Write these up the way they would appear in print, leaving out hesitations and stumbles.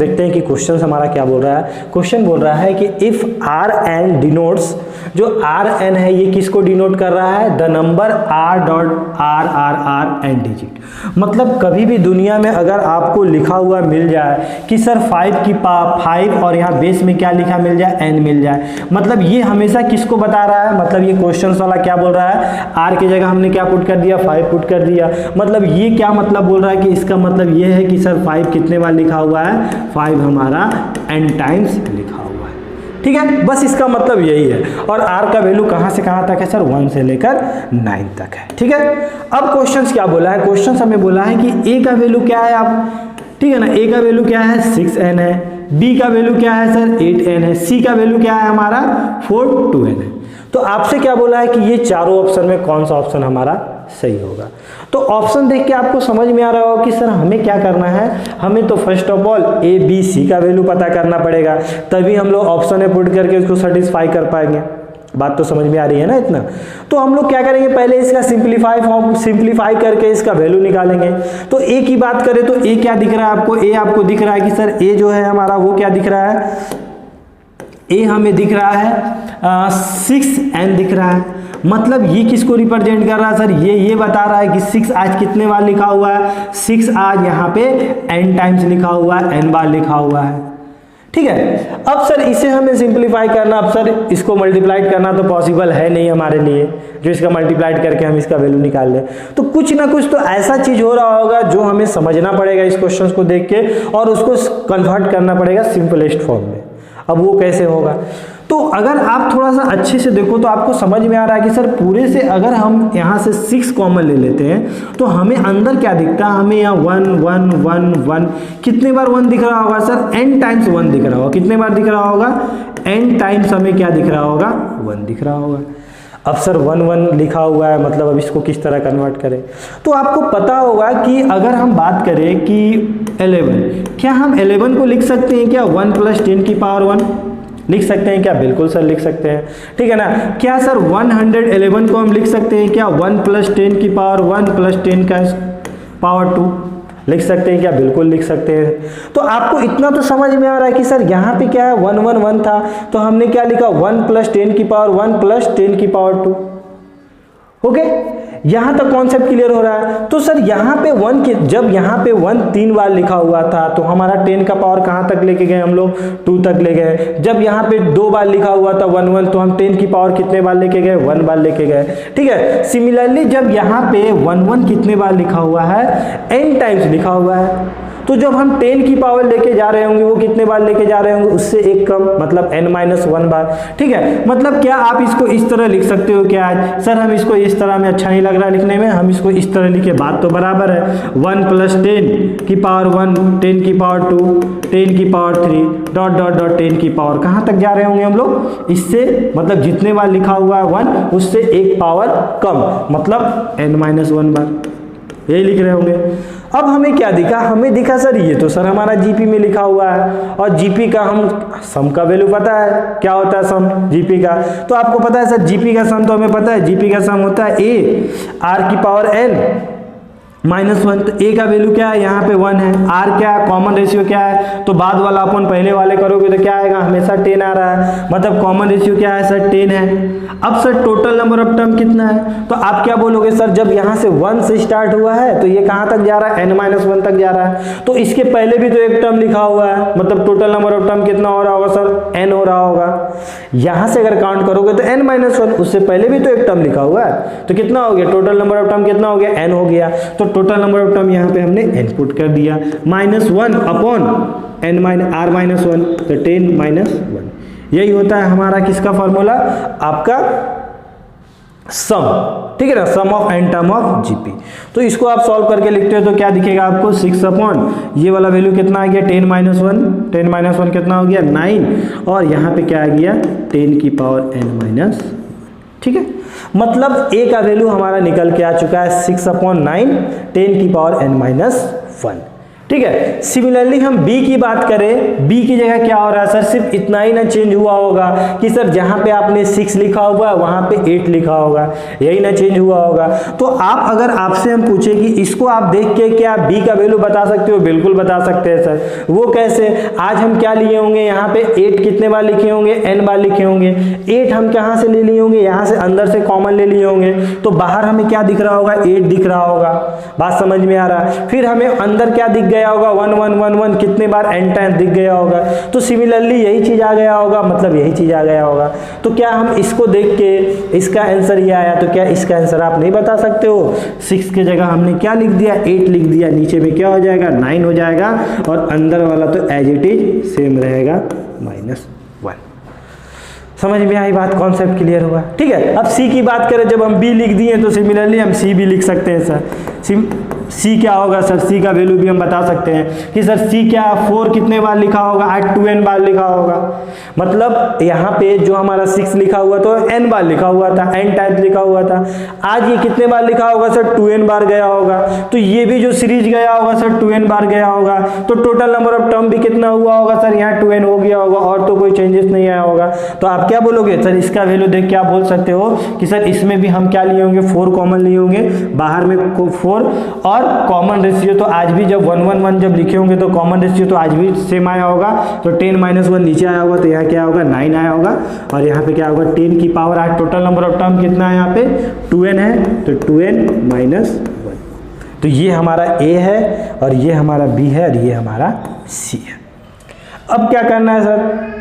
देखते हैं कि क्वेश्चन हमारा क्या बोल रहा है। क्वेश्चन बोल रहा है कि इफ आर एन डिनोट्स, जो आर एन है ये किसको डिनोट कर रहा है, the number R dot R R R N digit. मतलब कभी भी दुनिया में अगर आपको लिखा हुआ मिल जाए कि सर 5 और यहाँ बेस में क्या लिखा मिल जाए, एन मिल जाए, मतलब ये हमेशा किसको बता रहा है, मतलब ये क्वेश्चन वाला क्या बोल रहा है, आर की जगह हमने क्या पुट कर दिया, 5 पुट कर दिया। मतलब ये क्या मतलब बोल रहा है कि इसका मतलब ये है कि सर 5 कितने बार लिखा हुआ है, 5 हमारा n टाइम्स लिखा हुआ है। ठीक है, बस इसका मतलब यही है। और r का वैल्यू कहाँ से कहाँ तक है सर, 1 से लेकर 9 तक है। ठीक है, अब क्वेश्चन क्या बोला है, क्वेश्चन हमें बोला है कि a का वैल्यू क्या है आप, ठीक है ना, a का वैल्यू क्या है 6n है, b का वैल्यू क्या है सर 8n है, c का वैल्यू क्या है हमारा 4 है। तो आपसे क्या बोला है कि ये चारों ऑप्शन में कौन सा ऑप्शन हमारा सही होगा। तो ऑप्शन देख के आपको समझ में आ रहा होगा कि सर हमें क्या करना है, हमें तो first of all A B C का वैल्यू पता करना पड़ेगा, तभी हम लोग ऑप्शन में पुट करके उसको सेटिस्फाई कर पाएंगे। बात तो समझ में आ रही है ना इतना। तो हम लोग क्या करेंगे, पहले इसका सिंप्लीफाई करके इसका वैल्यू निकालेंगे। तो ए की बात करें तो ए क्या दिख रहा है आपको, ए आपको दिख रहा है कि सर ए जो है हमारा वो क्या दिख रहा है, ए हमें दिख रहा है 6n दिख रहा है। मतलब ये किसको रिप्रेजेंट कर रहा है सर, ये बता रहा है कि 6 आज कितने बार लिखा हुआ है, 6 आज यहाँ पे n टाइम्स लिखा हुआ है, n बार लिखा हुआ है। ठीक है, अब सर इसे हमें सिंप्लीफाई करना, अब सर इसको मल्टीप्लाइड करना तो पॉसिबल है नहीं हमारे लिए, जो इसका मल्टीप्लाइड करके हम इसका वैल्यू निकाल लें। तो कुछ ना कुछ तो ऐसा चीज हो रहा होगा जो हमें समझना पड़ेगा इस क्वेश्चन को देख के, और उसको कन्वर्ट करना पड़ेगा सिंपलेस्ट फॉर्म में। अब वो कैसे होगा, तो अगर आप थोड़ा सा अच्छे से देखो तो आपको समझ में आ रहा है कि सर पूरे से अगर हम यहाँ से 6 कॉमन ले लेते हैं तो हमें अंदर क्या दिखता है, हमें यहाँ 1 1 1 1 कितने बार 1 दिख रहा होगा सर, n टाइम्स 1 दिख रहा होगा। कितने बार दिख रहा होगा, n टाइम्स हमें क्या दिख रहा होगा, 1 दिख रहा होगा। अब सर 1 1 लिखा हुआ है, मतलब अब इसको किस तरह कन्वर्ट करें। तो आपको पता होगा कि अगर हम बात करें कि 11, क्या हम 11 को लिख सकते हैं क्या 1 + 10 की पावर 1 लिख सकते हैं क्या, बिल्कुल सर लिख सकते हैं। ठीक है ना, क्या सर 111 को हम लिख सकते हैं क्या 1 + 10 की पावर 1 + 10 का पावर 2 लिख सकते हैं क्या, बिल्कुल लिख सकते हैं। तो आपको इतना तो समझ में आ रहा है कि सर यहाँ पे क्या है 1 1 1 था, तो हमने क्या लिखा 1 + 10 की पावर 1 + 10 की पावर 2। ओके, यहां तक कॉन्सेप्ट क्लियर हो रहा है। तो सर यहाँ पे 1 के, जब यहाँ पे 1 3 बार लिखा हुआ था तो हमारा 10 का पावर कहाँ तक लेके गए हम लोग, 2 तक ले गए। जब यहाँ पे 2 बार लिखा हुआ था 1 1 तो हम 10 की पावर कितने बार लेके गए, 1 बार लेके गए। ठीक है, सिमिलरली जब यहाँ पे 1 1 कितने बार लिखा हुआ है, n टाइम्स लिखा हुआ है, तो जब हम 10 की पावर लेके जा रहे होंगे वो कितने बार लेके जा रहे होंगे, उससे एक कम, मतलब n-1 बार। ठीक है, मतलब क्या आप इसको इस तरह लिख सकते हो क्या, आज सर हम इसको इस तरह में अच्छा नहीं लग रहा लिखने में, हम इसको इस तरह लिखे, बात तो बराबर है। 1 + 10 की पावर 1, 10 की पावर 2, 10 की पावर 3 डॉट डॉट डॉट 10 की पावर कहाँ तक जा रहे होंगे हम लोग, इससे मतलब जितने बार लिखा हुआ है 1 उससे एक पावर कम, मतलब n-1 बार, यही लिख रहे होंगे। अब हमें क्या दिखा, हमें दिखा सर ये तो सर हमारा जीपी में लिखा हुआ है, और जीपी का हम सम का वैल्यू पता है क्या होता है सम जीपी का, तो आपको पता है सर जीपी का सम तो हमें पता है, जीपी का सम होता है a r की पावर n -1। तो a का वैल्यू क्या है, यहाँ पे 1 है, r क्या है, कॉमन रेशियो क्या है, तो बाद वाला अपन पहले वाले करोगे तो क्या आएगा, हमेशा 10 आ रहा है, मतलब कॉमन रेशियो क्या है सर 10 है। अब sir total number of term कितना है, तो आप क्या बोलोगे सर, जब यहाँ से 1 से स्टार्ट हुआ है तो ये कहाँ तक जा रहा है, n-1 तक जा रहा है, तो इसके पहले भी तो एक टर्म लिखा हुआ है, मतलब टोटल नंबर ऑफ टर्म कितना हो रहा होगा सर, n हो रहा होगा। यहाँ से अगर काउंट करोगे तो n-1, उससे पहले भी तो एक टर्म लिखा हुआ है, तो कितना हो गया, टोटल नंबर ऑफ टर्म कितना हो गया, n हो गया। तो टोटल नंबर ऑफ टर्म यहाँ पे हमने n पुट कर दिया, -1 अपॉन r-1, तो 10-1, यही होता है हमारा किसका फॉर्मूला, आपका सम। ठीक है ना, sum of n term of GP. तो इसको आप सॉल्व करके लिखते हो तो क्या दिखेगा आपको, 6 अपॉन ये वाला वैल्यू कितना आ गया 10-1, 10-1 कितना हो गया 9, और यहाँ पे क्या आ गया 10 की पावर n-। ठीक है, मतलब a का वैल्यू हमारा निकल के आ चुका है 6/9, 10 की पावर n-1। ठीक है। सिमिलरली हम बी की बात करें, बी की जगह क्या हो रहा है सर, सिर्फ इतना ही ना चेंज हुआ होगा कि सर जहां पे आपने 6 लिखा हुआ है वहां पे 8 लिखा होगा, यही ना चेंज हुआ होगा। तो आप अगर आपसे हम पूछे कि इसको आप देख के क्या बी का वैल्यू बता सकते हो, बिल्कुल बता सकते हैं सर। वो कैसे, आज हम क्या लिए होंगे, यहाँ पे 8 कितने बार लिखे होंगे, n बार लिखे होंगे। 8 हम कहाँ से ले लिए होंगे, यहाँ से अंदर से कॉमन ले लिए होंगे, तो बाहर हमें क्या दिख रहा होगा, 8 दिख रहा होगा। बात समझ में आ रहा है। फिर हमें अंदर क्या दिख गया होगा, 1 1 1 1 कितने बार n टाइम दिख गया होगा। तो सिमिलरली यही चीज आ गया होगा, मतलब यही चीज आ गया होगा। तो क्या हम इसको देख के इसका आंसर ये आया, तो क्या इसका आंसर आप नहीं बता सकते हो। 6 की जगह हमने क्या लिख दिया, 8 लिख दिया, नीचे में क्या हो जाएगा, 9 हो जाएगा, और अंदर वाला तो एज इट इज सेम रहेगा, -1। समझ में आई बात, कॉन्सेप्ट क्लियर हुआ। ठीक है। अब सी की बात करें, जब हम बी लिख दिए तो सिमिलरली हम सी भी लिख सकते हैं सर। सी क्या होगा सर, सी का वैल्यू भी हम बता सकते हैं कि सर सी क्या, 4 कितने बार लिखा होगा, 8 2n बार लिखा होगा। मतलब यहाँ पे जो हमारा 6 लिखा हुआ तो n बार लिखा हुआ था, n टाइम्स लिखा हुआ था। आज ये कितने बार लिखा होगा सर, 2n बार गया होगा। तो ये भी जो सीरीज गया होगा सर 2n बार गया होगा। तो टोटल नंबर ऑफ टर्म भी कितना हुआ होगा सर, यहाँ 2n हो गया होगा, और तो कोई चेंजेस नहीं आया होगा। तो आप क्या बोलोगे सर, इसका वैल्यू देख के आप बोल सकते हो कि सर इसमें भी हम क्या लिए होंगे, 4 कॉमन लिए होंगे, बाहर में 4, और कॉमन रेशियो तो आज भी जब 1 1 1 जब लिखे होंगे तो कॉमन रेशियो तो आज भी सेम आया होगा। तो 10 - 1 नीचे आया होगा, तो यहाँ क्या होगा, 9 आया होगा, और यहाँ पे क्या होगा, 10 की power 8। Total number of term कितना है यहाँ पे, 2n है, तो 2n - 1। तो ये हमारा A है, और ये हमारा B है, और ये हमारा C है। अब क्या करना है सर,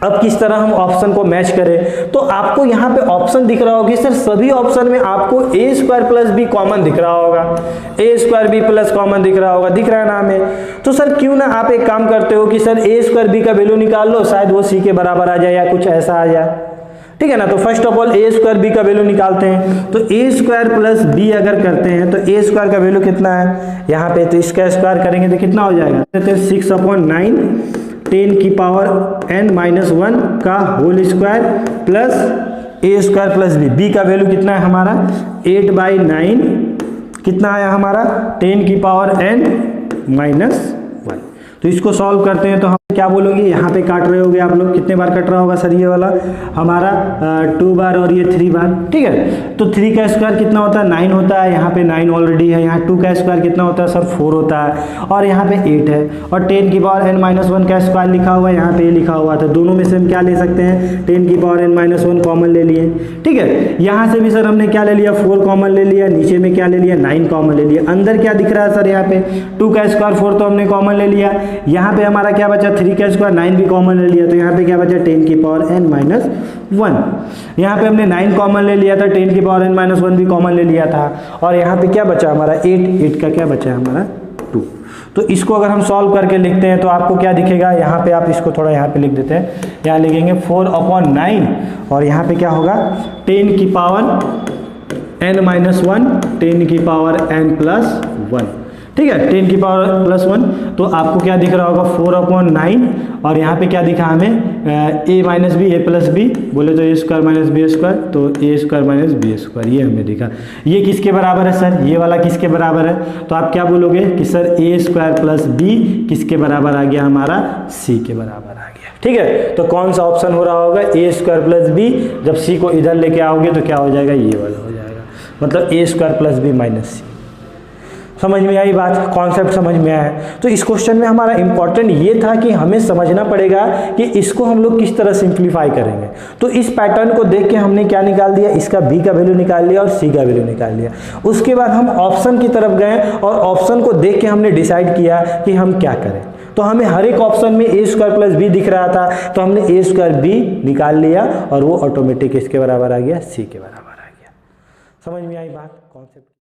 अब किस तरह हम ऑप्शन को मैच करें। तो आपको यहाँ पे ऑप्शन दिख रहा होगा सर, सभी ऑप्शन में आपको a² + b कॉमन दिख रहा होगा, a² b प्लस कॉमन दिख रहा होगा, दिख रहा है ना हमें। तो सर क्यों ना आप एक काम करते हो कि सर a² b का वैल्यू निकाल लो, शायद वो c के बराबर आ जाए या कुछ ऐसा आ जाए। ठीक है ना। तो first of all a² b का वैल्यू निकालते हैं। तो a² + b अगर करते हैं तो a² का वैल्यू कितना है यहाँ पे, तो इसका स्क्वायर करेंगे तो कितना हो जाएगा, 6/9 10 की पावर n - 1 का whole square plus a² + b। b का वैल्यू कितना है हमारा, 8/9 कितना आया हमारा, 10 की पावर n - 1। तो इसको सॉल्व करते हैं तो हम क्या बोलोगे, यहाँ पे काट रहे होगे आप लोग, कितने बार कट रहा होगा सर, ये वाला हमारा 2 बार और ये 3 बार। ठीक है। तो 3 का स्क्वायर कितना होता है, 9 होता है, यहाँ पे 9 ऑलरेडी है। यहाँ 2 का स्क्वायर कितना होता है सर, 4 होता है, और यहाँ पे 8 है, और 10 की पावर n - 1 का स्क्वायर लिखा हुआ है, यहाँ पे लिखा हुआ था। दोनों में से हम क्या ले सकते हैं, 10 की पावर n - 1 कॉमन ले लिए। ठीक है। यहाँ से भी सर हमने क्या ले लिया, 4 कॉमन ले लिया, नीचे में क्या ले लिया, 9 कॉमन ले लिया। अंदर क्या दिख रहा है सर, यहाँ पे 2 का स्क्वायर 4 तो हमने कॉमन ले लिया। यहाँ पे हमारा क्या बचा, 3 का स्क्वायर 9 भी कॉमन ले लिया, तो यहाँ पे क्या बचा, 10 की पावर n - 1। यहाँ पे हमने 9 कॉमन ले लिया था, 10 की पावर n - 1 भी कॉमन ले लिया था, और यहाँ पे क्या बचा हमारा 8 का क्या बचा हमारा 2। तो इसको अगर हम सॉल्व करके लिखते हैं तो आपको क्या दिखेगा, यहाँ पे आप इसको थोड़ा यहाँ पे लिख देते हैं, यहाँ लिखेंगे 4/9, और यहाँ पे क्या होगा, 10 की पावर n - 1 10 की पावर n + 1। ठीक है। 10 की पावर +1, तो आपको क्या दिख रहा होगा, 4/9, और यहाँ पे क्या दिखा हमें, a - b a + b बोले तो a² - b², तो a² - b², ये हमें दिखा। ये किसके बराबर है सर, ये वाला किसके बराबर है, तो आप क्या बोलोगे कि सर a² + b किसके बराबर आ गया, हमारा c के बराबर आ गया। ठीक है। तो कौन सा ऑप्शन हो रहा होगा, a² + b। जब c को इधर लेके आओगे तो क्या हो जाएगा, ये वाला हो जाएगा, मतलब a² + b - c। समझ में आई बात, कॉन्सेप्ट समझ में आया। तो इस क्वेश्चन में हमारा इंपॉर्टेंट ये था कि हमें समझना पड़ेगा कि इसको हम लोग किस तरह सिंप्लीफाई करेंगे। तो इस पैटर्न को देख के हमने क्या निकाल दिया, इसका b का वैल्यू निकाल लिया और c का वैल्यू निकाल लिया। उसके बाद हम ऑप्शन की तरफ गए और ऑप्शन को देख के हमने डिसाइड किया कि हम क्या करें। तो हमें हर एक ऑप्शन में a² + b दिख रहा था, तो हमने a² b निकाल लिया, और वो ऑटोमेटिक इसके बराबर आ गया, c के बराबर आ गया। समझ में आई बात, कॉन्सेप्ट।